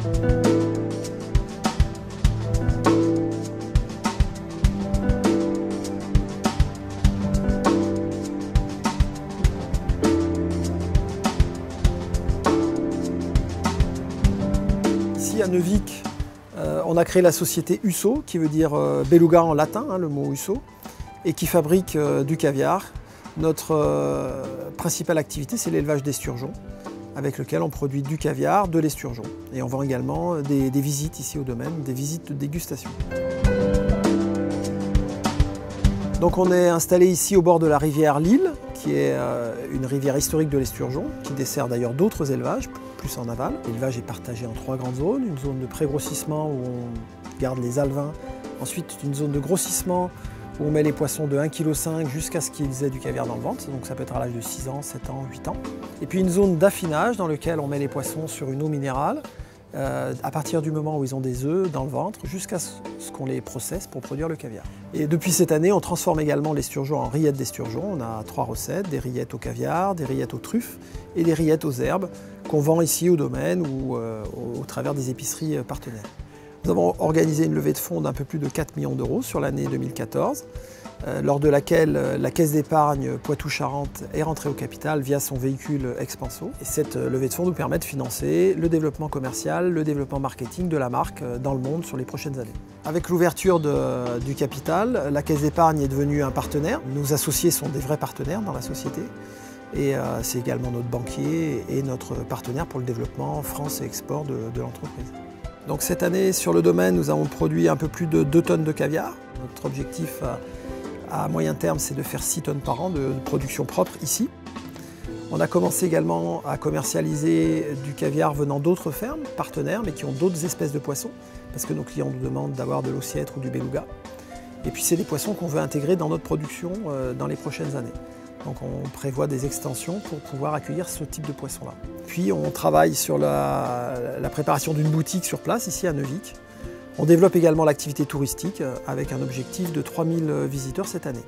Ici à Neuvic, on a créé la société Husso, qui veut dire beluga en latin, le mot Husso, et qui fabrique du caviar. Notre principale activité, c'est l'élevage d'esturgeons, avec lequel on produit du caviar, de l'esturgeon. Et on vend également des visites ici au domaine, des visites de dégustation. Donc on est installé ici au bord de la rivière Lille, qui est une rivière historique de l'esturgeon, qui dessert d'ailleurs d'autres élevages, plus en aval. L'élevage est partagé en 3 grandes zones. Une zone de pré-grossissement où on garde les alevins. Ensuite, une zone de grossissement où on met les poissons de 1,5 kg jusqu'à ce qu'ils aient du caviar dans le ventre. Donc ça peut être à l'âge de 6 ans, 7 ans, 8 ans. Et puis une zone d'affinage dans laquelle on met les poissons sur une eau minérale à partir du moment où ils ont des œufs dans le ventre jusqu'à ce qu'on les processe pour produire le caviar. Et depuis cette année, on transforme également l'esturgeon en rillettes d'esturgeon. On a 3 recettes, des rillettes au caviar, des rillettes aux truffes et des rillettes aux herbes qu'on vend ici au domaine ou au travers des épiceries partenaires. Nous avons organisé une levée de fonds d'un peu plus de 4 millions d'euros sur l'année 2014, lors de laquelle la Caisse d'épargne Poitou-Charentes est rentrée au capital via son véhicule Expanso. Et cette levée de fonds nous permet de financer le développement commercial, le développement marketing de la marque dans le monde sur les prochaines années. Avec l'ouverture du capital, la Caisse d'épargne est devenue un partenaire. Nos associés sont des vrais partenaires dans la société. Et c'est également notre banquier et notre partenaire pour le développement France et export de l'entreprise. Donc cette année, sur le domaine, nous avons produit un peu plus de 2 tonnes de caviar. Notre objectif à moyen terme, c'est de faire 6 tonnes par an de production propre ici. On a commencé également à commercialiser du caviar venant d'autres fermes, partenaires, mais qui ont d'autres espèces de poissons, parce que nos clients nous demandent d'avoir de l'ossiètre ou du beluga. Et puis c'est des poissons qu'on veut intégrer dans notre production dans les prochaines années. Donc on prévoit des extensions pour pouvoir accueillir ce type de poisson-là. Puis on travaille sur la préparation d'une boutique sur place, ici à Neuvic. On développe également l'activité touristique avec un objectif de 3000 visiteurs cette année.